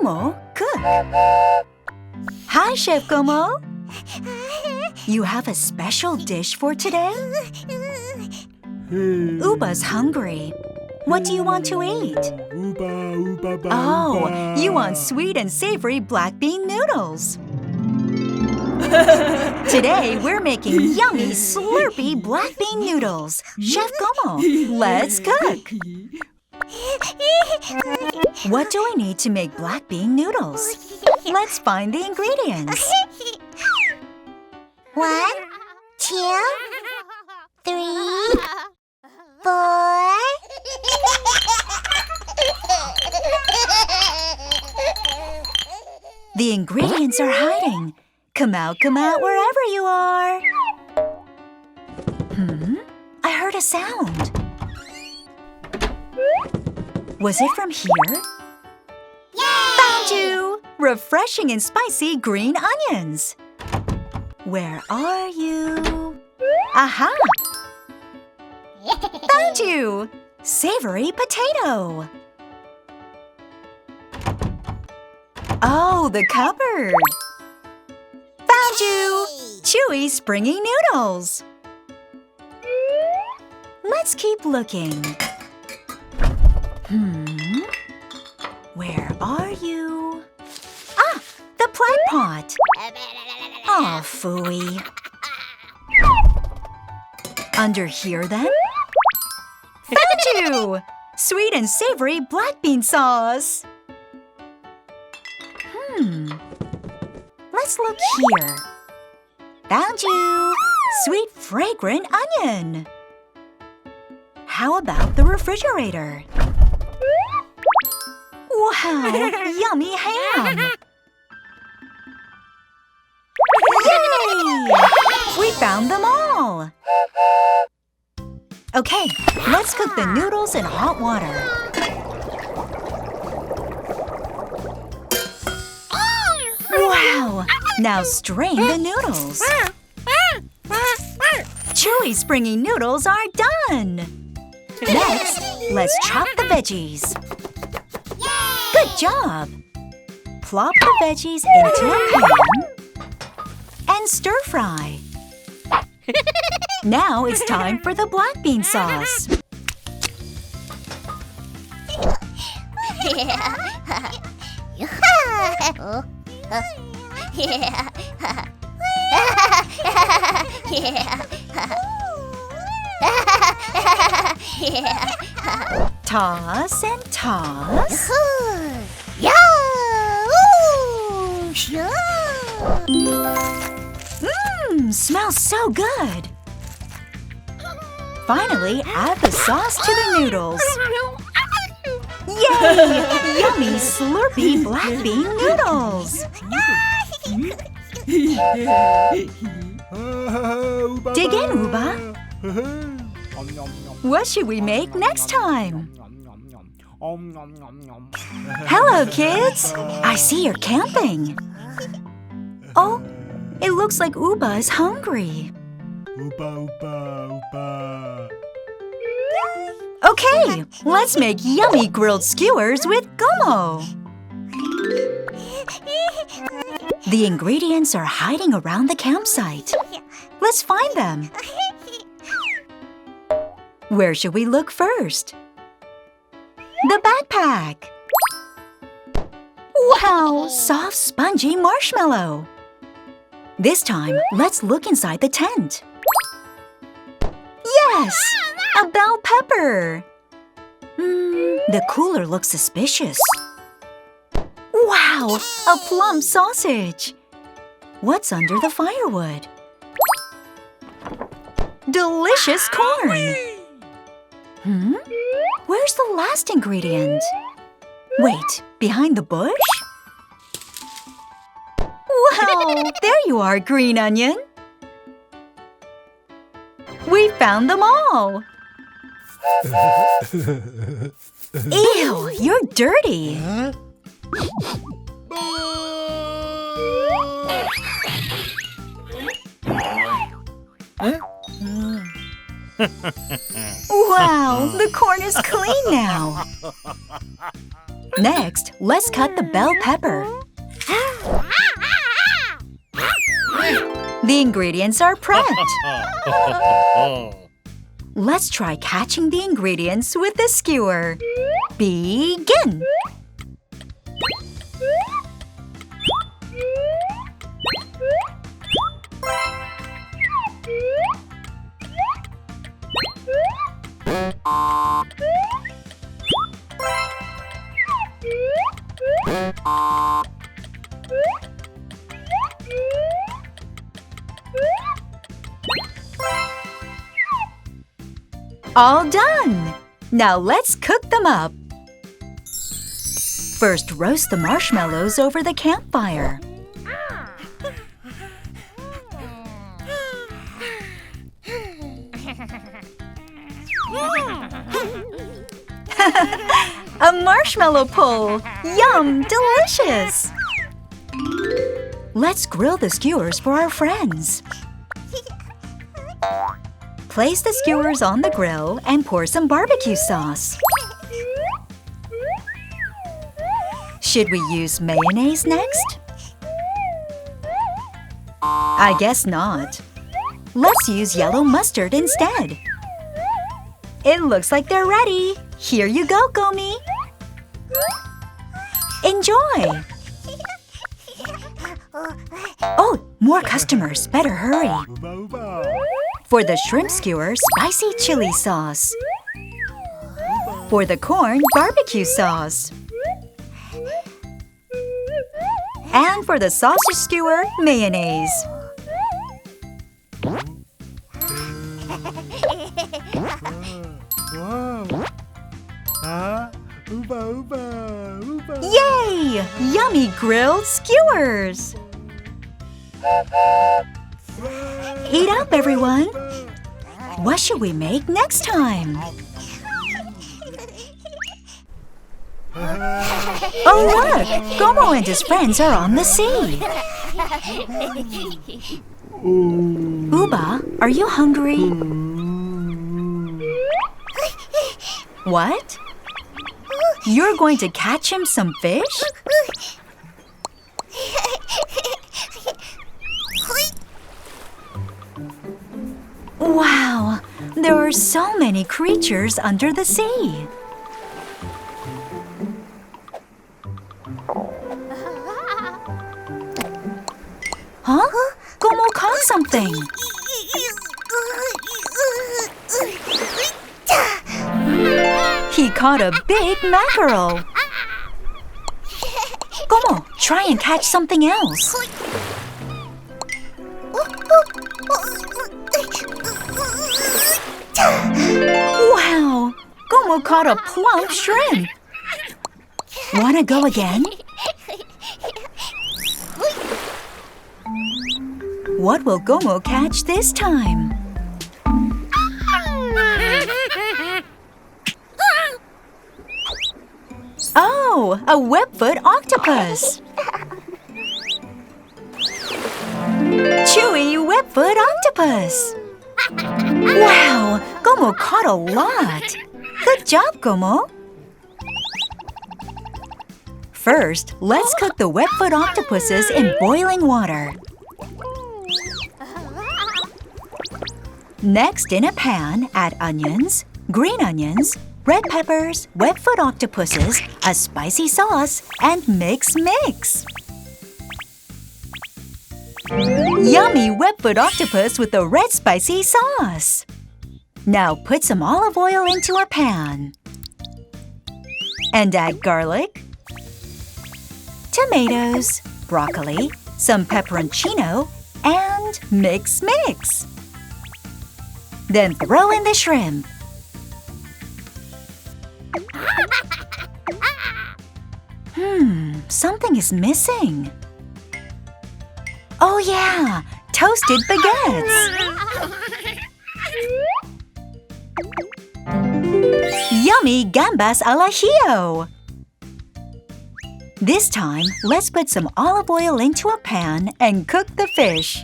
Como cook. Hi, Chef Como. You have a special dish for today? Uba's hungry. What do you want to eat? Oh, you want sweet and savory black bean noodles. Today, we're making yummy, slurpy black bean noodles. Chef Como, let's cook. What do we need to make black bean noodles? Let's find the ingredients. 1, 2, 3, 4. The ingredients are hiding. Come out wherever you are. I heard a sound. Was it from here? Yay! Found you! Refreshing and spicy green onions. Where are you? Aha! Found you! Savory potato. Oh, the cupboard. Found you! Chewy, springy noodles. Let's keep looking. Where are you? Ah, the plant pot. Oh, phooey. Under here, then? Found you! Sweet and savory black bean sauce. Let's look here. Found you! Sweet, fragrant onion. How about the refrigerator? Wow, yummy ham! Yay! We found them all! Okay, let's cook the noodles in hot water. Wow! Now strain the noodles. Chewy, springy noodles are done! Next, let's chop the veggies. Good job! Plop the veggies into a pan and stir fry. Now it's time for the black bean sauce. Toss and toss. Smells so good. Finally, add the sauce to the noodles. Yay! Yummy, slurpy black bean noodles. Dig in, Uba. What should we make next time? Hello, kids! I see you're camping. Oh, it looks like Uba is hungry. Okay, let's make yummy grilled skewers with Como. The ingredients are hiding around the campsite. Let's find them. Where should we look first? The backpack. Wow, soft, spongy marshmallow. This time, let's look inside the tent. Yes, a bell pepper. The cooler looks suspicious. Wow, a plum sausage. What's under the firewood? Delicious corn. Where's the last ingredient? Wait, behind the bush? Wow, there you are, green onion. We found them all. Ew, you're dirty. Wow, the corn is clean now. Next, let's cut the bell pepper. The ingredients are prepped. Let's try catching the ingredients with the skewer. Begin! All done! Now let's cook them up. First, roast the marshmallows over the campfire. A marshmallow pull! Yum! Delicious! Let's grill the skewers for our friends. Place the skewers on the grill and pour some barbecue sauce. Should we use mayonnaise next? I guess not. Let's use yellow mustard instead. It looks like they're ready. Here you go, Gomi. Enjoy! Oh, more customers. Better hurry. For the shrimp skewer, spicy chili sauce. For the corn, barbecue sauce. And for the sausage skewer, mayonnaise. Yay! Yummy grilled skewers! Eat up, everyone! What should we make next time? Oh, look! Gomo and his friends are on the sea! Uba, are you hungry? What? You're going to catch him some fish? Wow! There are so many creatures under the sea! Huh? Gomo caught something! He caught a big mackerel! Gomo, try and catch something else! Wow! Gomo caught a plump shrimp! Wanna go again? What will Gomo catch this time? Oh, a webfoot octopus! Chewy webfoot octopus! Wow, Gomo caught a lot! Good job, Gomo! First, let's cook the webfoot octopuses in boiling water. Next, in a pan, add onions, green onions, red peppers, webfoot octopuses, a spicy sauce, and mix. Yummy webfoot octopus with the red spicy sauce! Now put some olive oil into a pan. And add garlic, tomatoes, broccoli, some pepperoncino, and mix. Then throw in the shrimp. Something is missing. Oh yeah, toasted baguettes. Yummy gambas al ajillo. This time, let's put some olive oil into a pan and cook the fish.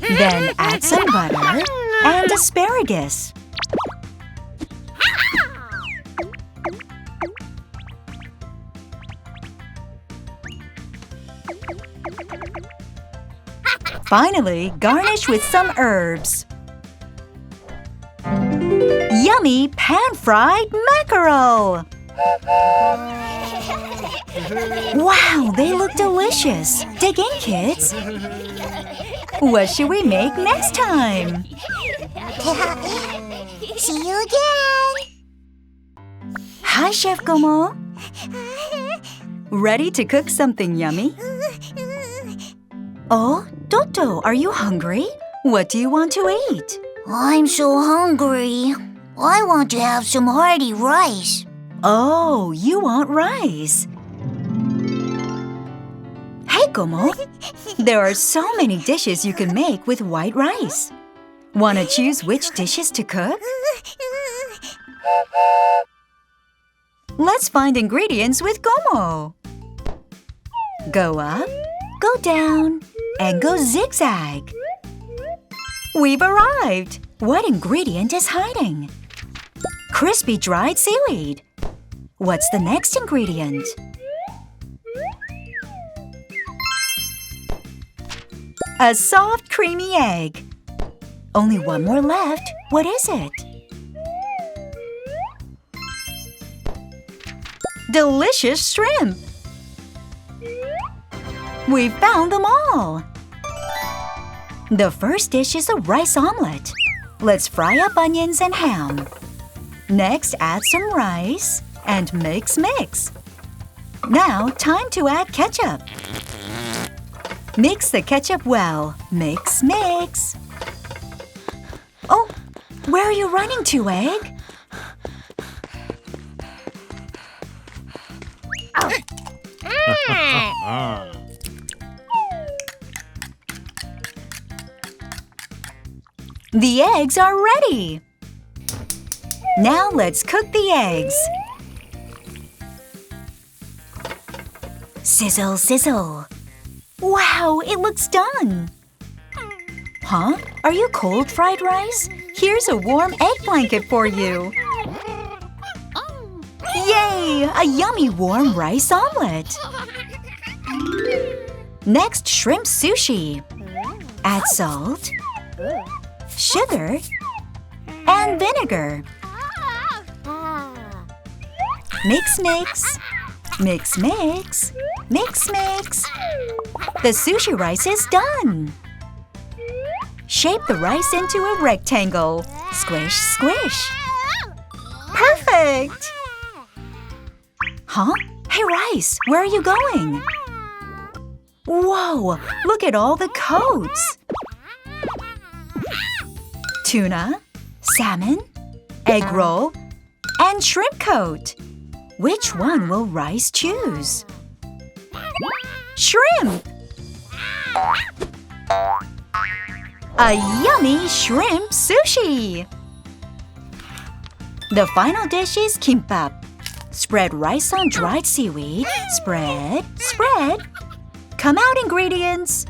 Then add some butter and asparagus. Finally, garnish with some herbs. Yummy pan-fried mackerel! Wow, they look delicious! Dig in, kids! What should we make next time? See you again. Hi, Chef Como! Ready to cook something yummy? Oh, Toto, are you hungry? What do you want to eat? I'm so hungry. I want to have some hearty rice. Oh, you want rice. Hey, Como! There are so many dishes you can make with white rice. Want to choose which dishes to cook? Let's find ingredients with Como. Go up, go down, and go zigzag. We've arrived! What ingredient is hiding? Crispy dried seaweed. What's the next ingredient? A soft, creamy egg. Only one more left. What is it? Delicious shrimp! We found them all! The first dish is a rice omelet. Let's fry up onions and ham. Next, add some rice and mix. Now, time to add ketchup. Mix the ketchup well. Mix. Oh, where are you running to, Egg? The eggs are ready! Now let's cook the eggs. Sizzle, sizzle. Wow, it looks done! Huh? Are you cold, fried rice? Here's a warm egg blanket for you. Yay! A yummy warm rice omelet. Next, shrimp sushi. Add salt, sugar, and vinegar. Mix. The sushi rice is done. Shape the rice into a rectangle. Squish. Perfect! Huh? Hey, Rice, where are you going? Whoa, look at all the coats. Tuna, salmon, egg roll, and shrimp coat. Which one will Rice choose? Shrimp! A yummy shrimp sushi! The final dish is kimbap. Spread rice on dried seaweed. Spread. Come out ingredients.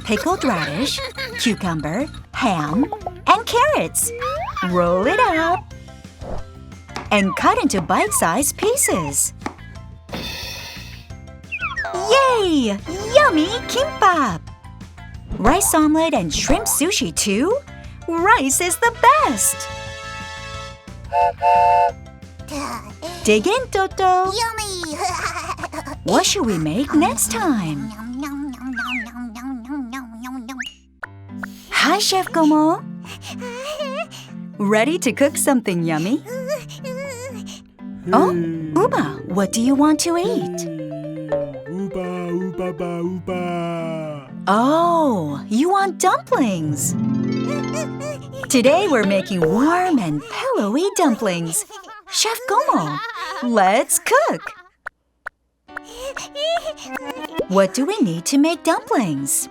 Pickled radish, cucumber, ham, and carrots. Roll it up. And cut into bite-sized pieces. Yay! Yummy kimbap! Rice omelet and shrimp sushi too? Rice is the best! Dig in, Toto! Yummy! What should we make next time? Hi, Chef Como! Ready to cook something yummy? Oh, Uba, what do you want to eat? Uba. Oh, you want dumplings! Today we're making warm and pillowy dumplings. Chef Como, let's cook! What do we need to make dumplings?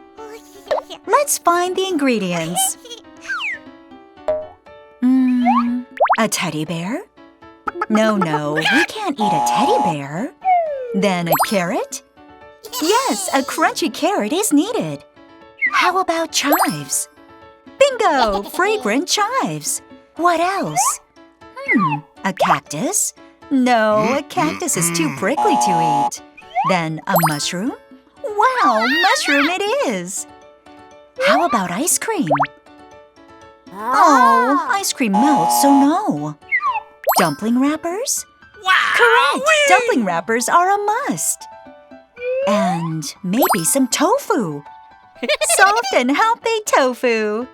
Let's find the ingredients. A teddy bear? No, we can't eat a teddy bear. Then a carrot? Yes, a crunchy carrot is needed. How about chives? Bingo! Fragrant chives. What else? A cactus? No, a cactus is too prickly to eat. Then a mushroom? Wow, mushroom it is. How about ice cream? Oh, ice cream melts, so no. Dumpling wrappers? Correct! Dumpling wrappers are a must. And maybe some tofu. Soft and healthy tofu.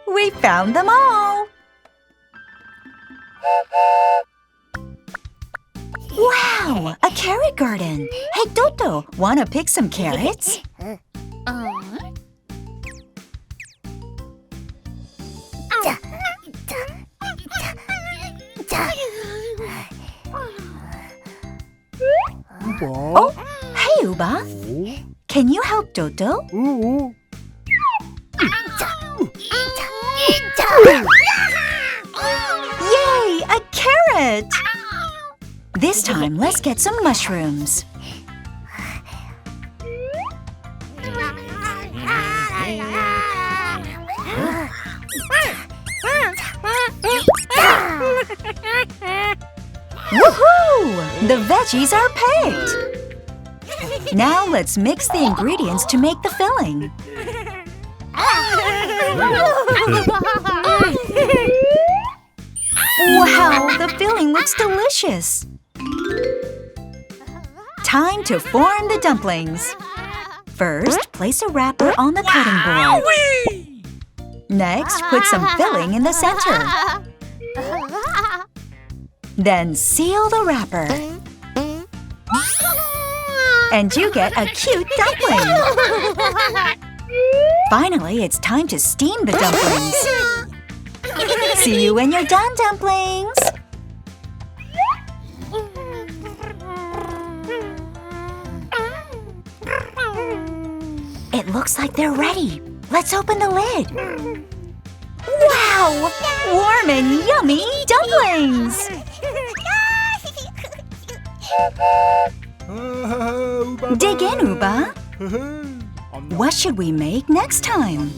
We found them all. Wow, a carrot garden. Hey, Toto, wanna pick some carrots? Oh, hey, Uba. Can you help Toto? Yay, a carrot! This time, let's get some mushrooms. Woohoo! The veggies are picked! Now let's mix the ingredients to make the filling. Wow, the filling looks delicious! Time to form the dumplings. First, place a wrapper on the cutting board. Next, put some filling in the center. Then seal the wrapper. And you get a cute dumpling! Finally, it's time to steam the dumplings. See you when you're done, dumplings! It looks like they're ready. Let's open the lid. Wow! Warm and yummy dumplings! Dig in, Uba. What should we make next time?